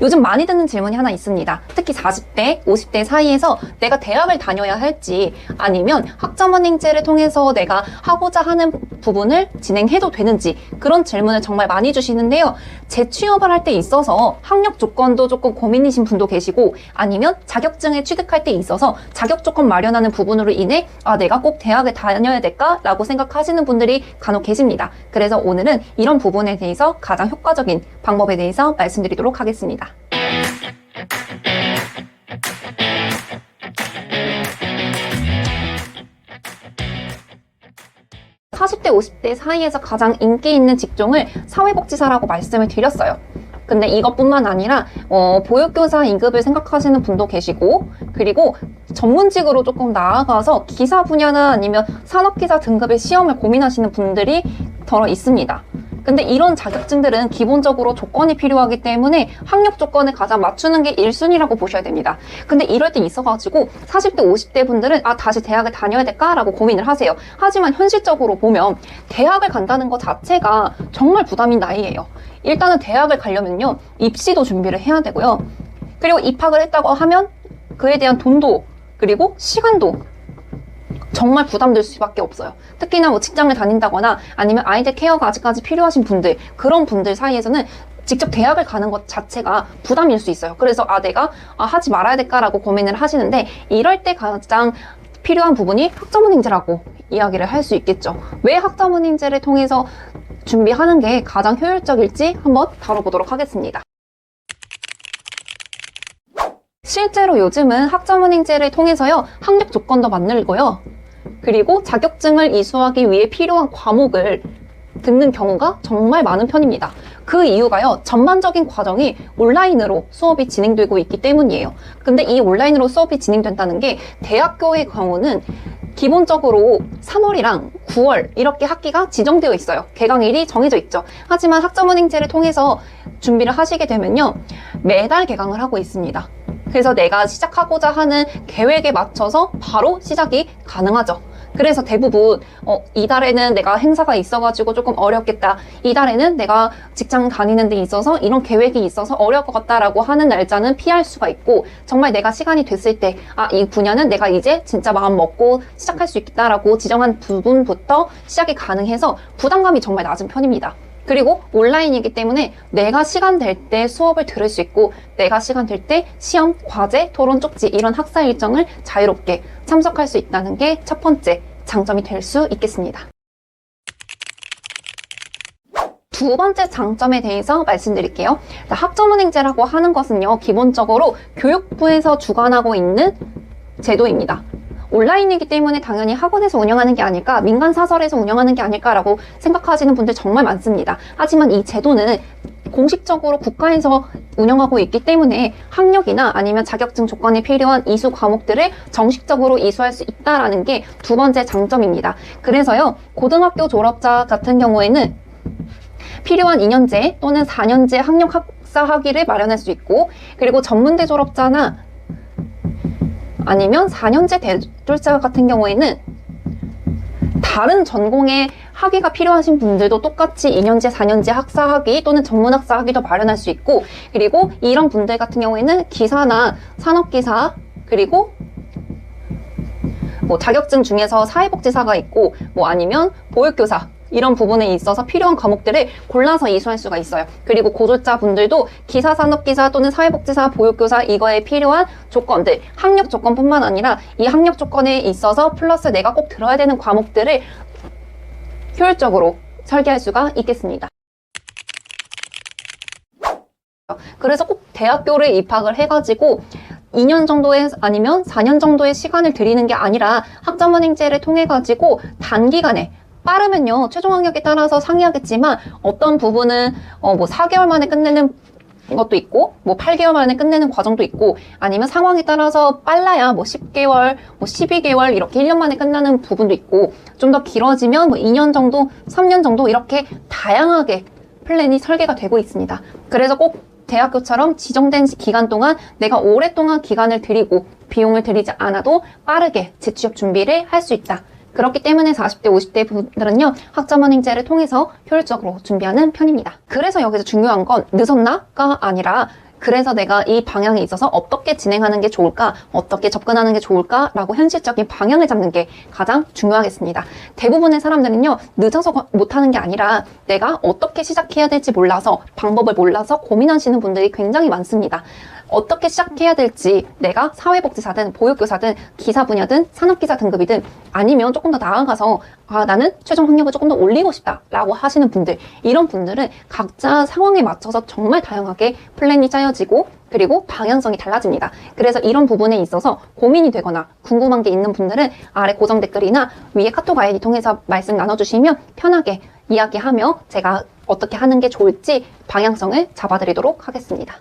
요즘 많이 듣는 질문이 하나 있습니다. 특히 40대, 50대 사이에서 내가 대학을 다녀야 할지 아니면 학점은행제를 통해서 내가 하고자 하는 부분을 진행해도 되는지 그런 질문을 정말 많이 주시는데요. 재취업을 할 때 있어서 학력 조건도 조금 고민이신 분도 계시고 아니면 자격증을 취득할 때 있어서 자격 조건 마련하는 부분으로 인해 내가 꼭 대학을 다녀야 될까? 라고 생각하시는 분들이 간혹 계십니다. 그래서 오늘은 이런 부분에 대해서 가장 효과적인 방법에 대해서 말씀드리도록 하겠습니다. 40대, 50대 사이에서 가장 인기 있는 직종을 사회복지사라고 말씀을 드렸어요. 근데 이것뿐만 아니라 보육교사 2급을 생각하시는 분도 계시고 그리고 전문직으로 조금 나아가서 기사 분야나 아니면 산업기사 등급의 시험을 고민하시는 분들이 더러 있습니다. 근데 이런 자격증들은 기본적으로 조건이 필요하기 때문에 학력 조건을 가장 맞추는 게 1순위라고 보셔야 됩니다. 근데 이럴 때 있어가지고 40대, 50대 분들은 다시 대학을 다녀야 될까라고 고민을 하세요. 하지만 현실적으로 보면 대학을 간다는 것 자체가 정말 부담인 나이예요. 일단은 대학을 가려면요. 입시도 준비를 해야 되고요. 그리고 입학을 했다고 하면 그에 대한 돈도 그리고 시간도 정말 부담될 수밖에 없어요. 특히나 뭐 직장을 다닌다거나 아니면 아이들 케어가 아직까지 필요하신 분들 그런 분들 사이에서는 직접 대학을 가는 것 자체가 부담일 수 있어요. 그래서 내가 하지 말아야 될까라고 고민을 하시는데 이럴 때 가장 필요한 부분이 학점은행제라고 이야기를 할 수 있겠죠. 왜 학점은행제를 통해서 준비하는 게 가장 효율적일지 한번 다뤄보도록 하겠습니다. 실제로 요즘은 학점은행제를 통해서요. 학력 조건도 만들고요. 그리고 자격증을 이수하기 위해 필요한 과목을 듣는 경우가 정말 많은 편입니다. 그 이유가요. 전반적인 과정이 온라인으로 수업이 진행되고 있기 때문이에요. 근데 이 온라인으로 수업이 진행된다는 게 대학교의 경우는 기본적으로 3월이랑 9월 이렇게 학기가 지정되어 있어요. 개강일이 정해져 있죠. 하지만 학점은행제를 통해서 준비를 하시게 되면요. 매달 개강을 하고 있습니다. 그래서 내가 시작하고자 하는 계획에 맞춰서 바로 시작이 가능하죠. 그래서 대부분 이달에는 내가 행사가 있어가지고 조금 어렵겠다. 이달에는 내가 직장 다니는 데 있어서 이런 계획이 있어서 어려울 것 같다라고 하는 날짜는 피할 수가 있고 정말 내가 시간이 됐을 때 이 분야는 내가 이제 진짜 마음 먹고 시작할 수 있겠다라고 지정한 부분부터 시작이 가능해서 부담감이 정말 낮은 편입니다. 그리고 온라인이기 때문에 내가 시간 될 때 수업을 들을 수 있고 내가 시간 될 때 시험, 과제, 토론, 쪽지 이런 학사 일정을 자유롭게 참석할 수 있다는 게 첫 번째 장점이 될 수 있겠습니다. 두 번째 장점에 대해서 말씀드릴게요. 학점은행제라고 하는 것은요. 기본적으로 교육부에서 주관하고 있는 제도입니다. 온라인이기 때문에 당연히 학원에서 운영하는 게 아닐까, 민간 사설에서 운영하는 게 아닐까라고 생각하시는 분들 정말 많습니다. 하지만 이 제도는 공식적으로 국가에서 운영하고 있기 때문에 학력이나 아니면 자격증 조건에 필요한 이수 과목들을 정식적으로 이수할 수 있다라는 게 두 번째 장점입니다. 그래서요, 고등학교 졸업자 같은 경우에는 필요한 2년제 또는 4년제 학력 학사 학위를 마련할 수 있고 그리고 전문대 졸업자나 아니면 4년제 대졸자 같은 경우에는 다른 전공의 학위가 필요하신 분들도 똑같이 2년제, 4년제 학사 학위 또는 전문 학사 학위도 마련할 수 있고 그리고 이런 분들 같은 경우에는 기사나 산업기사 그리고 자격증 중에서 사회복지사가 있고 아니면 보육교사 이런 부분에 있어서 필요한 과목들을 골라서 이수할 수가 있어요. 그리고 고졸자 분들도 기사, 산업기사 또는 사회복지사, 보육교사 이거에 필요한 조건들, 학력 조건뿐만 아니라 이 학력 조건에 있어서 플러스 내가 꼭 들어야 되는 과목들을 효율적으로 설계할 수가 있겠습니다. 그래서 꼭 대학교를 입학을 해가지고 2년 정도의 아니면 4년 정도의 시간을 들이는 게 아니라 학점은행제를 통해 가지고 단기간에 빠르면요 최종 학력에 따라서 상이하겠지만 어떤 부분은 4개월 만에 끝내는 것도 있고 8개월 만에 끝내는 과정도 있고 아니면 상황에 따라서 빨라야 10개월 12개월 이렇게 1년 만에 끝나는 부분도 있고 좀 더 길어지면 2년 정도 3년 정도 이렇게 다양하게 플랜이 설계가 되고 있습니다. 그래서 꼭 대학교처럼 지정된 기간 동안 내가 오랫동안 기간을 들이고 비용을 들이지 않아도 빠르게 재취업 준비를 할 수 있다. 그렇기 때문에 40대, 50대 분들은요, 학점은행제를 통해서 효율적으로 준비하는 편입니다. 그래서 여기서 중요한 건 늦었나가 아니라 그래서 내가 이 방향에 있어서 어떻게 진행하는 게 좋을까, 어떻게 접근하는 게 좋을까라고 현실적인 방향을 잡는 게 가장 중요하겠습니다. 대부분의 사람들은요, 늦어서 못하는 게 아니라 내가 어떻게 시작해야 될지 몰라서, 방법을 몰라서 고민하시는 분들이 굉장히 많습니다. 어떻게 시작해야 될지, 내가 사회복지사든 보육교사든 기사 분야든 산업기사 등급이든 아니면 조금 더 나아가서 나는 최종 학력을 조금 더 올리고 싶다 라고 하시는 분들, 이런 분들은 각자 상황에 맞춰서 정말 다양하게 플랜이 짜여지고 그리고 방향성이 달라집니다. 그래서 이런 부분에 있어서 고민이 되거나 궁금한 게 있는 분들은 아래 고정 댓글이나 위에 카톡 아이디 통해서 말씀 나눠주시면 편하게 이야기하며 제가 어떻게 하는 게 좋을지 방향성을 잡아드리도록 하겠습니다.